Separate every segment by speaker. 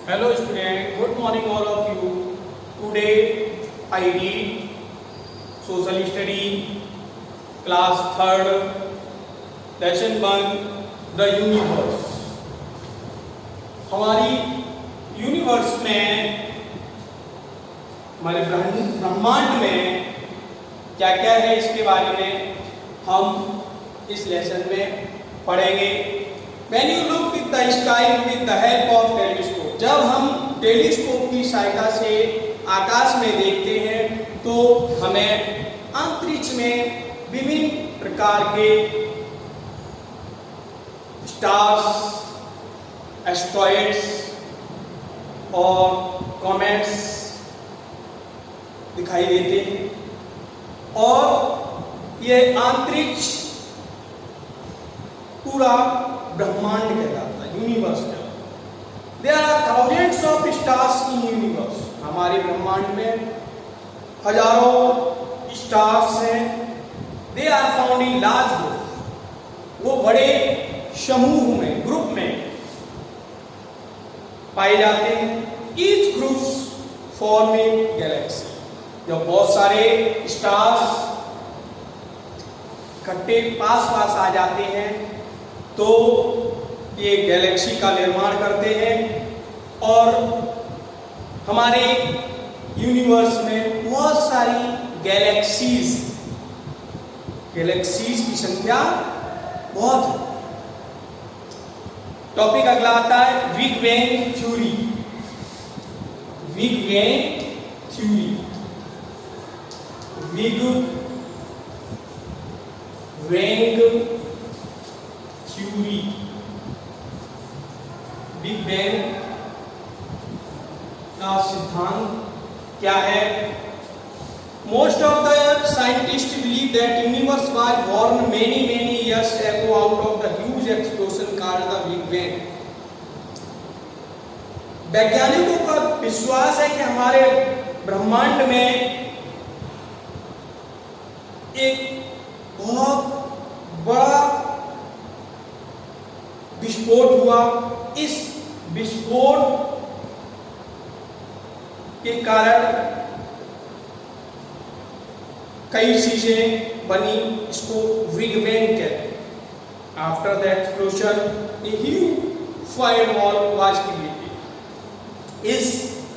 Speaker 1: Hello student, good morning all of you. Today I read social study class 3rd lesson 1 the universe. हमारी universe में हमारे ब्रह्मांड में क्या क्या है इसके बारे में हम इस लेसन में पढ़ेंगे. When you look at the sky with the help of telescope, जब हम टेलीस्कोप की सहायता से आकाश में देखते हैं तो हमें अंतरिक्ष में विभिन्न प्रकार के स्टार्स, एस्ट्रॉइड्स और कॉमेट्स दिखाई देते हैं और यह अंतरिक्ष पूरा ब्रह्मांड कहलाता है, यूनिवर्स कहलाता है. There are thousands of stars in universe. हमारे ब्रह्मांड में हजारों स्टार्स हैं. They are found in large groups. वो बड़े समूह में, ग्रुप में पाए जाते हैं. Each groups form a galaxy. जब बहुत सारे स्टार्स इकट्ठे पास आ जाते हैं तो ये गैलेक्सी का निर्माण करते हैं और हमारे यूनिवर्स में बहुत सारी गैलेक्सीज की संख्या बहुत है. टॉपिक अगला आता है big bang theory. Big bang theory. Big bang theory. Big bang का सिद्धांत क्या है? Most of the scientist believe that universe was born many years ago out of the huge explosion called the big bang. वैज्ञानिकों का विश्वास है कि हमारे ब्रह्मांड में एक बहुत बड़ा विस्फोट हुआ. इस विस्फोट के कारण कई चीजें बनी. इसको बिग बैंग कहते हैं. After the explosion a huge firewall was created. इस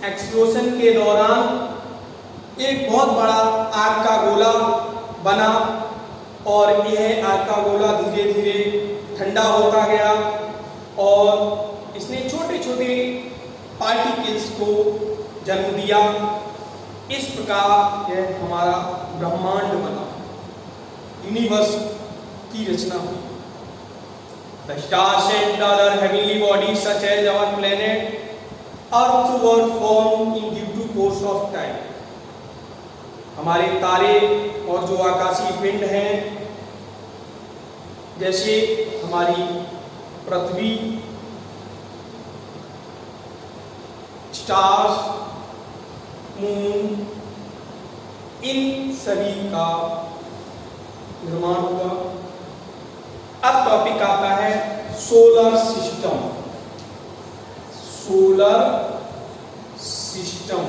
Speaker 1: एक्सप्लोजन के दौरान एक बहुत बड़ा आग का गोला बना और यह आग का गोला धीरे धीरे ठंडा होता गया और इसने छोटे छोटे पार्टिकल्स को जन्म दिया. इस प्रकार यह हमारा ब्रह्मांड बना, यूनिवर्स की रचना हुई. The stars and other heavenly bodies such as our planet earth were formed in due course of time. हमारे तारे और जो आकाशीय पिंड हैं जैसे हमारी पृथ्वी, स्टार्स, मून, इन सभी का निर्माण हुआ. अब टॉपिक आता है solar system. Solar system.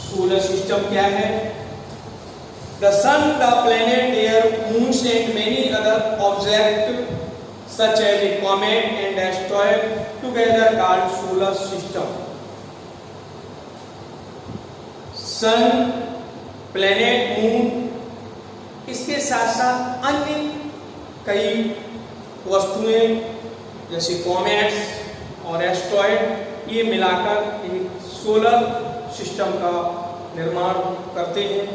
Speaker 1: Solar system क्या है? The sun, the planet, air, moons and many other objects such as a comet and asteroid together called solar system. Sun, planet, moon, इसके साथ साथ अन्य कई वस्तुएं जैसे कॉमेट्स और एस्ट्रॉइड ये मिलाकर एक सोलर सिस्टम का निर्माण करते हैं.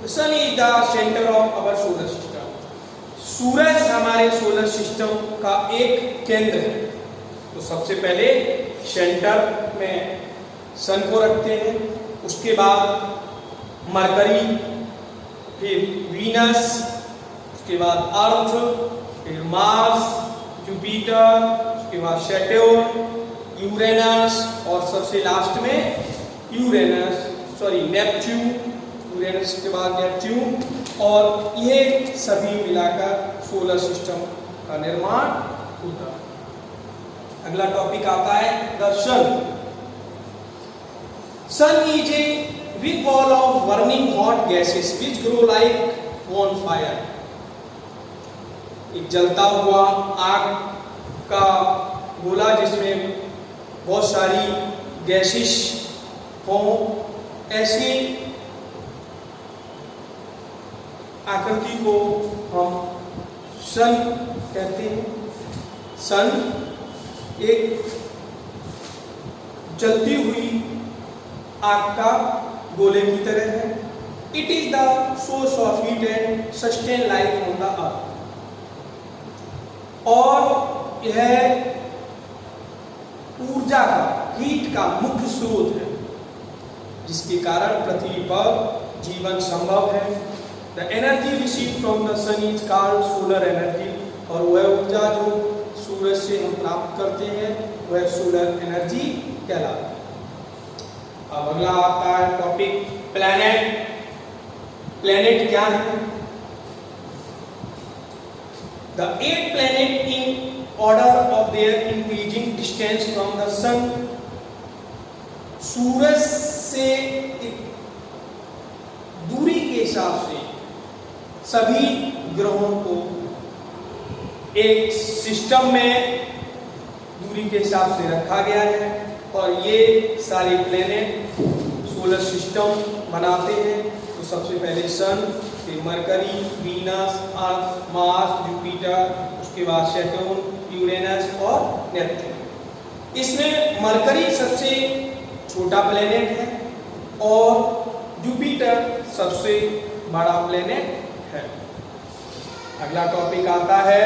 Speaker 1: The sun is the center of our solar system. सूरज हमारे सोलर सिस्टम का एक केंद्र है. तो सबसे पहले सेंटर में सन को रखते हैं, उसके बाद मरकरी, फिर वीनस, उसके बाद अर्थ, फिर मार्स, जुपिटर, उसके बाद सैटर्न, यूरेनस और सबसे लास्ट में नेपच्यून. यूरेनस के बाद नेपच्यून और ये सभी मिलाकर सोलर सिस्टम का निर्माण होता है। अगला टॉपिक आता है the sun. Sun is a big ball of burning hot gases which grow like on fire. एक जलता हुआ आग का गोला जिसमें बहुत सारी गैसेस हों, ऐसी आकृति को हम सन कहते हैं। सन एक जलती हुई आग का गोले की तरह है। It is the source of heat and sustain life on the earth. और यह ऊर्जा का, हीट का मुख्य स्रोत है, जिसके कारण पृथ्वी पर जीवन संभव है। The energy receive from the sun is called solar energy. और वह ऊर्जा जो सूरज से हम प्राप्त करते हैं वह सोलर एनर्जी कहलाती है। अब अगला आता है टॉपिक प्लैनेट। प्लैनेट क्या है? The 8 planets in order of their increasing distance from the sun। सूरज से दूरी के हिसाब से सभी ग्रहों को एक सिस्टम में दूरी के हिसाब से रखा गया है और ये सारे प्लेनेट सोलर सिस्टम बनाते हैं। तो सबसे पहले सन, फिर मरकरी, वीनस, अर्थ, मार्स, जुपिटर, उसके बाद सैटर्न, यूरेनस और नेपच्यून। इसमें मरकरी सबसे छोटा प्लेनेट है और जुपिटर सबसे बड़ा प्लेनेट है। अगला टॉपिक आता है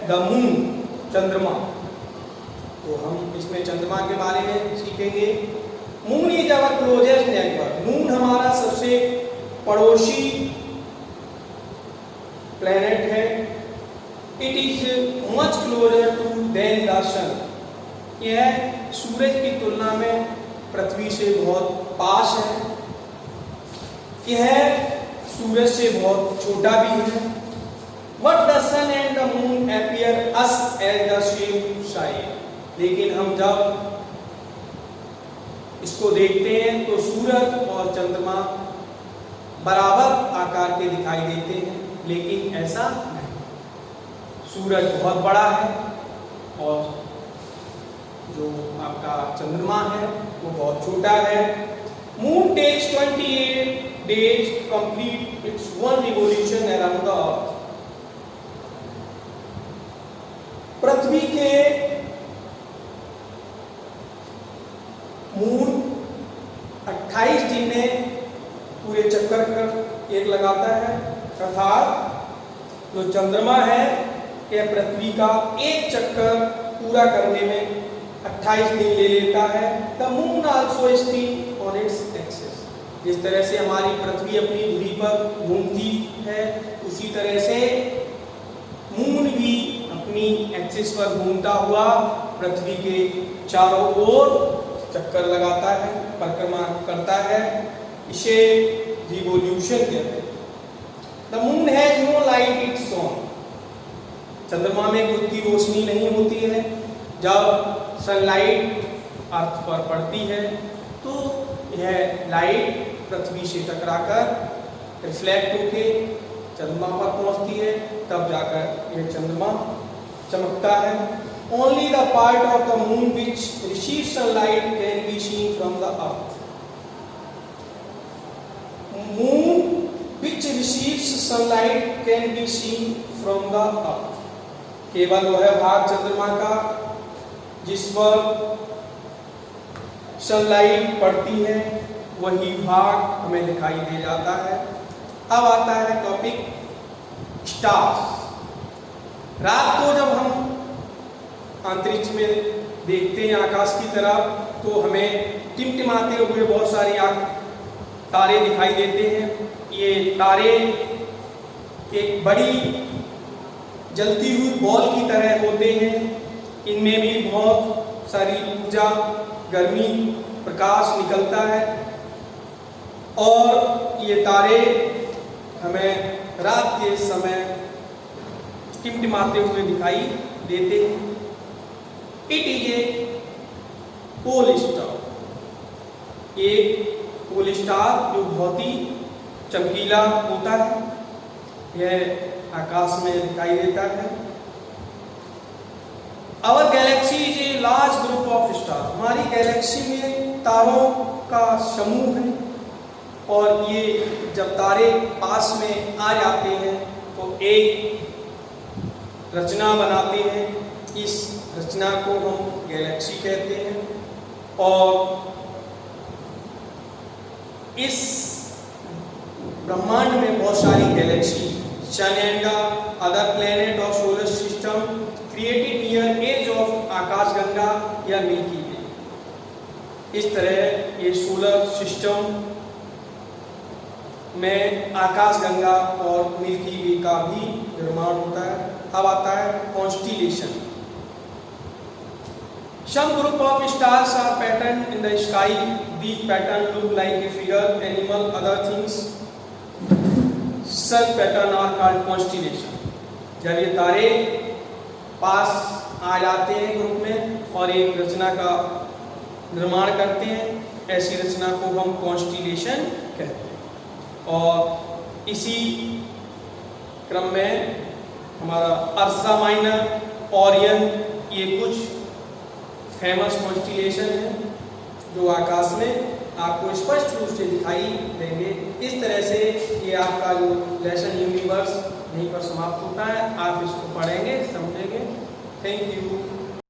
Speaker 1: द मून, चंद्रमा। तो हम इसमें चंद्रमा के बारे में सीखेंगे। Moon is our closest neighbourhood. Moon हमारा सबसे पड़ोसी प्लेनेट है। It is much closer to than the sun. यह सूरज की तुलना में पृथ्वी से बहुत पास है। यह सूरज से बहुत छोटा भी है। But the sun and the moon appear us as the same side। लेकिन हम जब इसको देखते हैं तो सूरज और चंद्रमा बराबर आकार के दिखाई देते हैं, लेकिन ऐसा नहीं। सूरज बहुत बड़ा है और जो आपका चंद्रमा है वो बहुत छोटा है। Moon takes 28 days to complete its one revolution around the earth। पृथ्वी के मून 28 दिन में पूरे चक्कर कर एक लगाता है, अर्थात जो चंद्रमा है यह पृथ्वी का एक चक्कर पूरा करने में 28 दिन ले लेता है। The moon also spin on its axis. जिस तरह से हमारी पृथ्वी अपनी धुरी पर घूमती है, उसी तरह से मून भी अपनी एक्सिस पर घूमता हुआ पृथ्वी के चारों ओर चक्कर लगाता है, परिक्रमा करता है। इसे रिवोल्यूशन कहते हैं। The moon has no light its own. चंद्रमा में खुद की रोशनी नहीं होती है। जब सनलाइट अर्थ पर पड़ती है तो यह लाइट पृथ्वी से टकराकर रिफ्लेक्ट होके चंद्रमा पर पहुंचती है, तब जाकर यह चंद्रमा चमकता है। Only the part of the moon which receives sunlight can be seen from the earth। Moon which receives sunlight can be seen from the earth। केवल वह भाग चंद्रमा का जिस पर सनलाइट पड़ती है वही भाग हमें दिखाई दे जाता है। अब आता है टॉपिक स्टार्स। रात को जब हम अंतरिक्ष में देखते हैं आकाश की तरफ तो हमें टिमटिमाते हुए बहुत सारी तारे दिखाई देते हैं। ये तारे एक बड़ी जलती हुई बॉल की तरह होते हैं। इनमें भी बहुत सारी ऊर्जा, गर्मी, प्रकाश निकलता है और ये तारे हमें रात के समय टिमटिमाते हुए दिखाई देते हैं। It is a pole star, एक पोल स्टार जो बहुत ही चमकीला होता है, यह आकाश में दिखाई देता है। Our galaxy is a large group of star, हमारी गैलेक्सी में तारों का समूह है, और ये जब तारे पास में आ जाते हैं तो एक रचना बनाते हैं, इस रचना को हम गैलेक्सी कहते हैं। और इस ब्रह्मांड में बहुत सारी galaxy, sun and other planet of solar system created near edge of आकाशगंगा या मिल्की वे। इस तरह ये सोलर सिस्टम में आकाशगंगा और मिल्की वे का भी निर्माण होता है। अब आता है constellation. Some group of stars are patterned in the sky. These patterns look like a figure, animal, other things. Such patterns are called constellation. जब ये तारे पास आ जाते हैं ग्रुप में और एक रचना का निर्माण करते हैं, ऐसी रचना को हम कॉन्स्टिलेशन कहते हैं। और इसी क्रम में हमारा अर्सा माइनर, ओरियन, ये कुछ फेमस कॉन्स्टिलेशन है जो आकाश में आपको स्पष्ट रूप से दिखाई देंगे। इस तरह से ये आपका जो लेसन यूनिवर्स यहीं पर समाप्त होता है। आप इसको पढ़ेंगे, समझेंगे। Thank you.